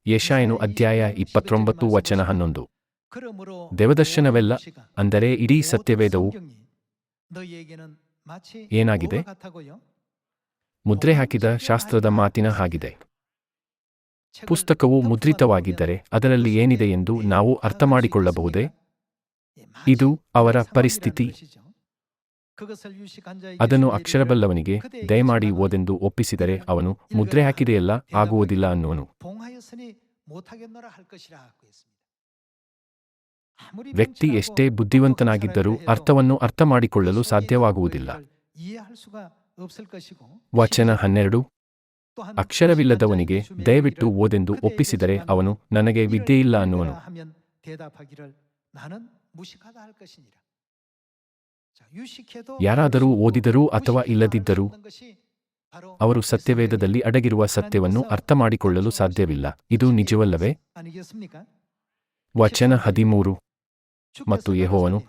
ಯೆಶಾಯನು ಅಧ್ಯಾಯ 29 ವಚನ 11. ದೇವದರ್ಶನವೆಲ್ಲ, ಅಂದರೆ ಇಡೀ ಸತ್ಯವೇದವು ಏನಾಗಿದೆ? ಮುದ್ರೆ ಹಾಕಿದ ಶಾಸ್ತ್ರದ ಮಾತಿನ ಹಾಗಿದೆ. ಪುಸ್ತಕವು ಮುದ್ರಿತವಾಗಿದ್ದರೆ ಅದರಲ್ಲಿ ಏನಿದೆ ಎಂದು ನಾವು ಅರ್ಥಮಾಡಿಕೊಳ್ಳಬಹುದೇ? ಇದು ಅವರ ಪರಿಸ್ಥಿತಿ. ಅದನ್ನು ಅಕ್ಷರಬಲ್ಲವನಿಗೆ ದಯಮಾಡಿ ಓದೆಂದು ಒಪ್ಪಿಸಿದರೆ ಅವನು ಮುದ್ರೆ ಹಾಕಿದೆಯಲ್ಲ, ಆಗುವುದಿಲ್ಲ ಅನ್ನುವನು. ವ್ಯಕ್ತಿ ಎಷ್ಟೇ ಬುದ್ಧಿವಂತನಾಗಿದ್ದರೂ ಅರ್ಥವನ್ನು ಅರ್ಥಮಾಡಿಕೊಳ್ಳಲು ಸಾಧ್ಯವಾಗುವುದಿಲ್ಲ. ವಚನ 12. ಅಕ್ಷರವಿಲ್ಲದವನಿಗೆ ದಯವಿಟ್ಟು ಓದೆಂದು ಒಪ್ಪಿಸಿದರೆ ಅವನು ನನಗೆ ವಿದ್ಯೆಯಿಲ್ಲ ಅನ್ನುವನು. ಯಾರಾದರೂ ಓದಿದರೂ ಅಥವಾ ಇಲ್ಲದಿದ್ದರೂ ಅವರು ಸತ್ಯವೇದದಲ್ಲಿ ಅಡಗಿರುವ ಸತ್ಯವನ್ನು ಅರ್ಥಮಾಡಿಕೊಳ್ಳಲು ಸಾಧ್ಯವಿಲ್ಲ. ಇದು ನಿಜವಲ್ಲವೇ? ವಚನ 13. ಮತ್ತು ಯೆಹೋವನು,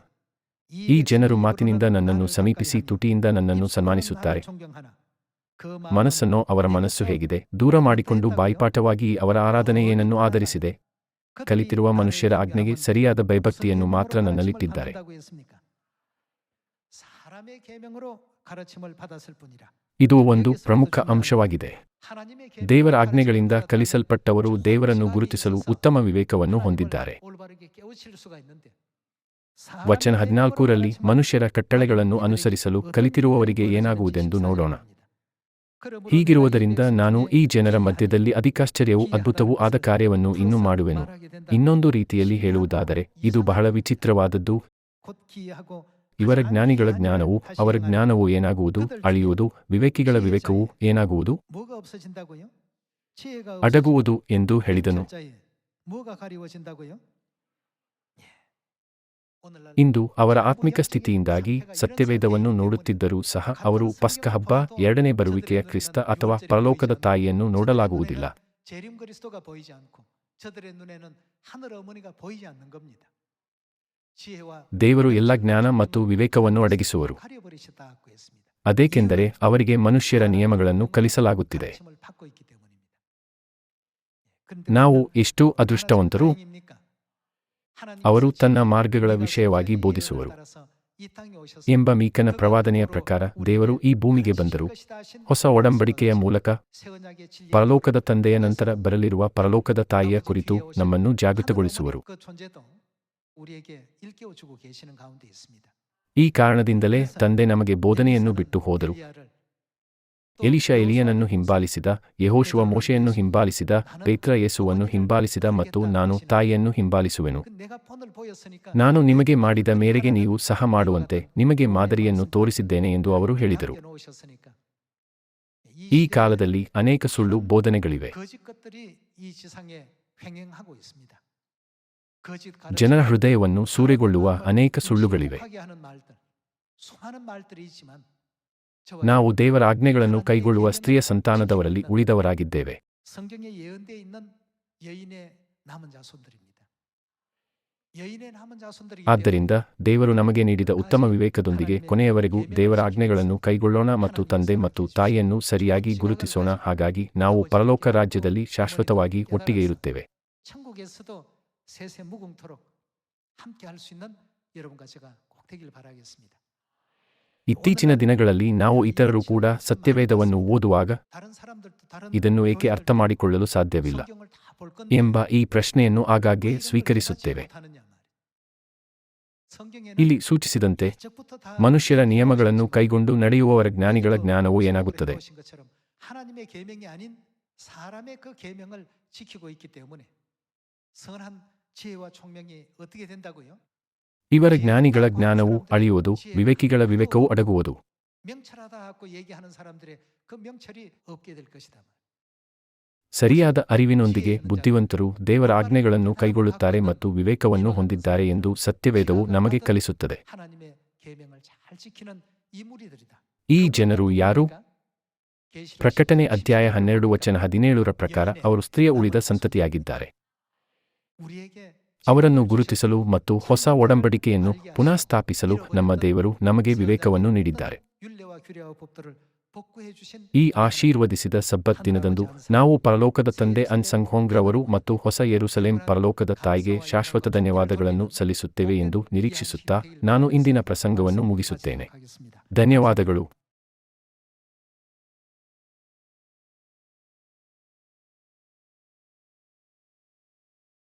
ಈ ಜನರು ಮಾತಿನಿಂದ ನನ್ನನ್ನು ಸಮೀಪಿಸಿ ತುಟಿಯಿಂದ ನನ್ನನ್ನು ಸನ್ಮಾನಿಸುತ್ತಾರೆ, ಮನಸ್ಸನ್ನೋ ಅವರ ಮನಸ್ಸು ಹೇಗಿದೆ? ದೂರ ಮಾಡಿಕೊಂಡು ಬಾಯಿಪಾಠವಾಗಿ ಅವರ ಆರಾಧನೆ ಏನನ್ನು ಆಧರಿಸಿದೆ? ಕಲಿತಿರುವ ಮನುಷ್ಯರ ಆಜ್ಞೆಗೆ ಸರಿಯಾದ ಭಯಭಕ್ತಿಯನ್ನು ಮಾತ್ರ ನನ್ನಲ್ಲಿಟ್ಟಿದ್ದಾರೆ. ಇದು ಒಂದು ಪ್ರಮುಖ ಅಂಶವಾಗಿದೆ. ದೇವರ ಆಜ್ಞೆಗಳಿಂದ ಕಲಿಸಲ್ಪಟ್ಟವರು ದೇವರನ್ನು ಗುರುತಿಸಲು ಉತ್ತಮ ವಿವೇಕವನ್ನು ಹೊಂದಿದ್ದಾರೆ. ವಚನ 14ರಲ್ಲಿ ಮನುಷ್ಯರ ಕಟ್ಟಳೆಗಳನ್ನು ಅನುಸರಿಸಲು ಕಲಿತಿರುವವರಿಗೆ ಏನಾಗುವುದೆಂದು ನೋಡೋಣ. ಹೀಗಿರುವುದರಿಂದ ನಾನು ಈ ಜನರ ಮಧ್ಯದಲ್ಲಿ ಅಧಿಕಾಶ್ಚರ್ಯವೂ ಅದ್ಭುತವೂ ಆದ ಕಾರ್ಯವನ್ನು ಇನ್ನೂ ಮಾಡುವೆನು. ಇನ್ನೊಂದು ರೀತಿಯಲ್ಲಿ ಹೇಳುವುದಾದರೆ ಇದು ಬಹಳ ವಿಚಿತ್ರವಾದದ್ದು. ಇವರ ಜ್ಞಾನಿಗಳ ಜ್ಞಾನವು, ಅವರ ಜ್ಞಾನವು ಏನಾಗುವುದು? ಅಳಿಯುವುದು. ವಿವೇಕಿಗಳ ವಿವೇಕವು ಏನಾಗುವುದು? ಅಡಗುವುದು ಎಂದು ಹೇಳಿದನು. ಇಂದು ಅವರ ಆತ್ಮಿಕ ಸ್ಥಿತಿಯಿಂದಾಗಿ ಸತ್ಯವೇದವನ್ನು ನೋಡುತ್ತಿದ್ದರೂ ಸಹ ಅವರು ಪಸ್ಕ ಹಬ್ಬ, ಎರಡನೇ ಬರುವಿಕೆಯ ಕ್ರಿಸ್ತ ಅಥವಾ ಪರಲೋಕದ ತಾಯಿಯನ್ನು ನೋಡಲಾಗುವುದಿಲ್ಲ. ದೇವರು ಎಲ್ಲ ಜ್ಞಾನ ಮತ್ತು ವಿವೇಕವನ್ನು ಅಡಗಿಸುವರು. ಅದೇಕೆಂದರೆ ಅವರಿಗೆ ಮನುಷ್ಯರ ನಿಯಮಗಳನ್ನು ಕಲಿಸಲಾಗುತ್ತಿದೆ. ನಾವು ಎಷ್ಟು ಅದೃಷ್ಟವಂತರು! ಅವರು ತನ್ನ ಮಾರ್ಗಗಳ ವಿಷಯವಾಗಿ ಬೋಧಿಸುವರು ಎಂಬ ಮೀಕನ ಪ್ರವಾದನೆಯ ಪ್ರಕಾರ ದೇವರು ಈ ಭೂಮಿಗೆ ಬಂದರು. ಹೊಸ ಒಡಂಬಡಿಕೆಯ ಮೂಲಕ ಪರಲೋಕದ ತಂದೆಯ ನಂತರ ಬರಲಿರುವ ಪರಲೋಕದ ತಾಯಿಯ ಕುರಿತು ನಮ್ಮನ್ನು ಜಾಗೃತಗೊಳಿಸುವರು. ಈ ಕಾರಣದಿಂದಲೇ ತಂದೆ ನಮಗೆ ಬೋಧನೆಯನ್ನು ಬಿಟ್ಟು ಹೋದರು. ಎಲಿಷ ಎಲಿಯನನ್ನು ಹಿಂಬಾಲಿಸಿದ, ಯೆಹೋಶುವ ಮೋಶೆಯನ್ನು ಹಿಂಬಾಲಿಸಿದ, ಪೇತ್ರ ಯೇಸುವನ್ನು ಹಿಂಬಾಲಿಸಿದ ಮತ್ತು ನಾನು ತಾಯಿಯನ್ನು ಹಿಂಬಾಲಿಸುವೆನು. ನಾನು ನಿಮಗೆ ಮಾಡಿದ ಮೇರೆಗೆ ನೀವು ಸಹ ಮಾಡುವಂತೆ ನಿಮಗೆ ಮಾದರಿಯನ್ನು ತೋರಿಸಿದ್ದೇನೆ ಎಂದು ಅವರು ಹೇಳಿದರು. ಈ ಕಾಲದಲ್ಲಿ ಅನೇಕ ಸುಳ್ಳು ಬೋಧನೆಗಳಿವೆ. ಜನರ ಹೃದಯವನ್ನು ಸೂರೆಗೊಳ್ಳುವ ಅನೇಕ ಸುಳ್ಳುಗಳಿವೆ. ನಾವು ದೇವರ ಆಜ್ಞೆಗಳನ್ನು ಕೈಗೊಳ್ಳುವ ಸ್ತ್ರೀಯ ಸಂತಾನದವರಲ್ಲಿ ಉಳಿದವರಾಗಿದ್ದೇವೆ. ಆದ್ದರಿಂದ ದೇವರು ನಮಗೆ ನೀಡಿದ ಉತ್ತಮ ವಿವೇಕದೊಂದಿಗೆ ಕೊನೆಯವರೆಗೂ ದೇವರ ಆಜ್ಞೆಗಳನ್ನು ಕೈಗೊಳ್ಳೋಣ ಮತ್ತು ತಂದೆ ಮತ್ತು ತಾಯಿಯನ್ನು ಸರಿಯಾಗಿ ಗುರುತಿಸೋಣ. ಹಾಗಾಗಿ ನಾವು ಪರಲೋಕ ರಾಜ್ಯದಲ್ಲಿ ಶಾಶ್ವತವಾಗಿ ಒಟ್ಟಿಗೆ ಇರುತ್ತೇವೆ. ಇತ್ತೀಚಿನ ದಿನಗಳಲ್ಲಿ ನಾವು ಇತರರು ಕೂಡ ಸತ್ಯವೇದವನ್ನು ಓದುವಾಗ ಇದನ್ನು ಏಕೆ ಅರ್ಥಮಾಡಿಕೊಳ್ಳಲು ಸಾಧ್ಯವಿಲ್ಲ ಎಂಬ ಈ ಪ್ರಶ್ನೆಯನ್ನು ಆಗಾಗ್ಗೆ ಸ್ವೀಕರಿಸುತ್ತೇವೆ. ಇಲ್ಲಿ ಸೂಚಿಸಿದಂತೆ ಮನುಷ್ಯರ ನಿಯಮಗಳನ್ನು ಕೈಗೊಂಡು ನಡೆಯುವವರ ಜ್ಞಾನಿಗಳ ಜ್ಞಾನವು ಏನಾಗುತ್ತದೆ? ಇವರ ಜ್ಞಾನಿಗಳ ಜ್ಞಾನವು ಅಳಿಯುವುದು, ವಿವೇಕಿಗಳ ವಿವೇಕವು ಅಡಗುವುದು. ಸರಿಯಾದ ಅರಿವಿನೊಂದಿಗೆ ಬುದ್ಧಿವಂತರು ದೇವರ ಆಜ್ಞೆಗಳನ್ನು ಕೈಗೊಳ್ಳುತ್ತಾರೆ ಮತ್ತು ವಿವೇಕವನ್ನು ಹೊಂದಿದ್ದಾರೆ ಎಂದು ಸತ್ಯವೇದವು ನಮಗೆ ಕಲಿಸುತ್ತದೆ. ಈ ಜನರು ಯಾರು? ಪ್ರಕಟಣೆ ಅಧ್ಯಾಯ 12 ವಚನ 17ರ ಪ್ರಕಾರ ಅವರು ಸ್ತ್ರೀಯ ಉಳಿದ ಸಂತತಿಯಾಗಿದ್ದಾರೆ. ಅವರನ್ನು ಗುರುತಿಸಲು ಮತ್ತು ಹೊಸ ಒಡಂಬಡಿಕೆಯನ್ನು ಪುನಃಸ್ಥಾಪಿಸಲು ನಮ್ಮ ದೇವರು ನಮಗೆ ವಿವೇಕವನ್ನು ನೀಡಿದ್ದಾರೆ. ಈ ಆಶೀರ್ವದಿಸಿದ ಸಬ್ಬತ್ ದಿನದಂದು ನಾವು ಪರಲೋಕದ ತಂದೆ ಅನ್ ಸಂಘೋಂಗ್ರವರು ಮತ್ತು ಹೊಸ ಯೆರೂಸಲೇಮ್ ಪರಲೋಕದ ತಾಯಿಗೆ ಶಾಶ್ವತ ಧನ್ಯವಾದಗಳನ್ನು ಸಲ್ಲಿಸುತ್ತೇವೆ ಎಂದು ನಿರೀಕ್ಷಿಸುತ್ತಾ ನಾನು ಇಂದಿನ ಪ್ರಸಂಗವನ್ನು ಮುಗಿಸುತ್ತೇನೆ. ಧನ್ಯವಾದಗಳು.